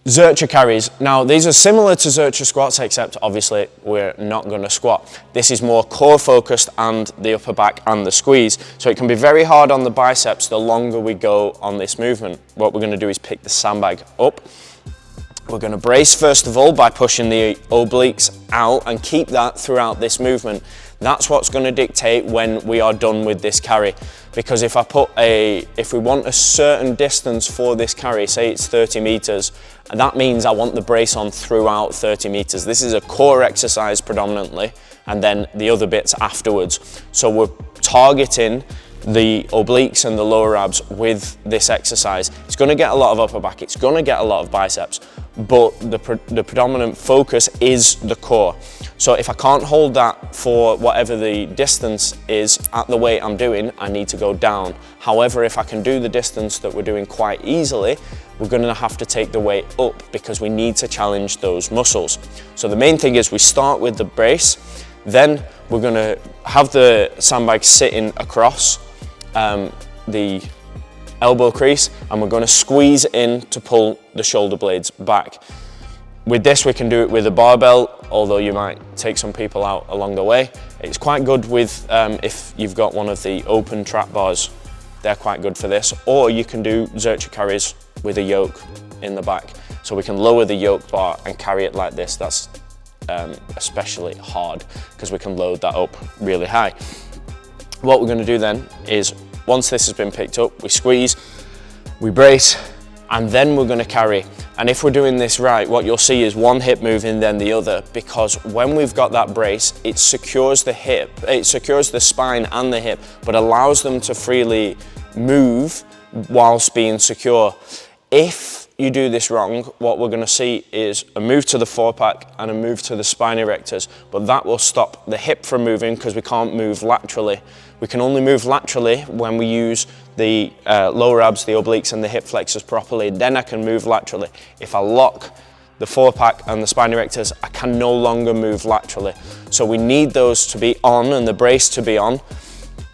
Zercher carries. Now these are similar to Zercher squats, except obviously we're not going to squat. This is more core focused and the upper back and the squeeze. So it can be very hard on the biceps the longer we go on this movement. What we're going to do is pick the sandbag up. We're going to brace first of all by pushing the obliques out and keep that throughout this movement. That's what's going to dictate when we are done with this carry. Because if we want a certain distance for this carry, say it's 30 meters, that means I want the brace on throughout 30 meters. This is a core exercise predominantly, and then the other bits afterwards. So we're targeting the obliques and the lower abs with this exercise. It's going to get a lot of upper back, it's going to get a lot of biceps, but the predominant focus is the core. So if I can't hold that for whatever the distance is at the weight I'm doing, I need to go down. However, if I can do the distance that we're doing quite easily, we're going to have to take the weight up because we need to challenge those muscles. So the main thing is we start with the brace, then we're going to have the sandbag sitting across the elbow crease, and we're going to squeeze in to pull the shoulder blades back. With this we can do it with a barbell, although you might take some people out along the way. It's quite good with if you've got one of the open trap bars, they're quite good for this. Or you can do Zercher carries with a yoke in the back. So we can lower the yoke bar and carry it like this. That's especially hard because we can load that up really high. What we're going to do then is, once this has been picked up, we squeeze, we brace, and then we're going to carry. And if we're doing this right, what you'll see is one hip moving, then the other, because when we've got that brace, it secures the hip, it secures the spine and the hip, but allows them to freely move whilst being secure. If you do this wrong, what we're going to see is a move to the forepack and a move to the spine erectors, but that will stop the hip from moving because we can't move laterally. We can only move laterally when we use the lower abs, the obliques and the hip flexors properly. Then I can move laterally. If I lock the forepack and the spine erectors, I can no longer move laterally. So we need those to be on and the brace to be on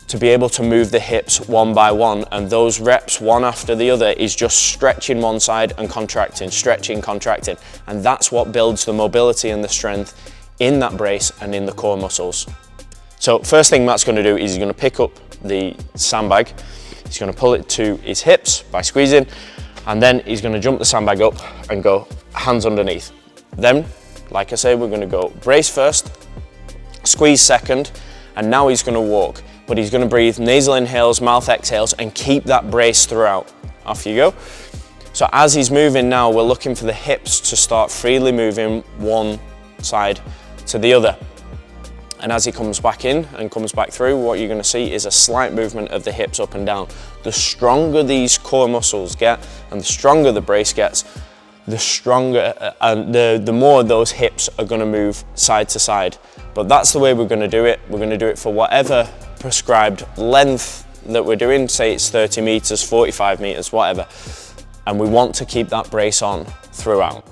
to be able to move the hips one by one, and those reps one after the other is just stretching one side and contracting, stretching, contracting, and that's what builds the mobility and the strength in that brace and in the core muscles. So first thing Matt's going to do is he's going to pick up the sandbag, he's going to pull it to his hips by squeezing, and then he's going to jump the sandbag up and go hands underneath. Then, like I say, we're going to go brace first, squeeze second, and now he's going to walk. But he's going to breathe nasal inhales, mouth exhales, and keep that brace throughout. Off you go. So as he's moving now, we're looking for the hips to start freely moving one side to the other. And as he comes back in and comes back through, what you're going to see is a slight movement of the hips up and down. The stronger these core muscles get and the stronger the brace gets, the stronger and the more those hips are going to move side to side. But that's the way we're going to do it. We're going to do it for whatever prescribed length that we're doing, say it's 30 meters, 45 meters, whatever. And we want to keep that brace on throughout.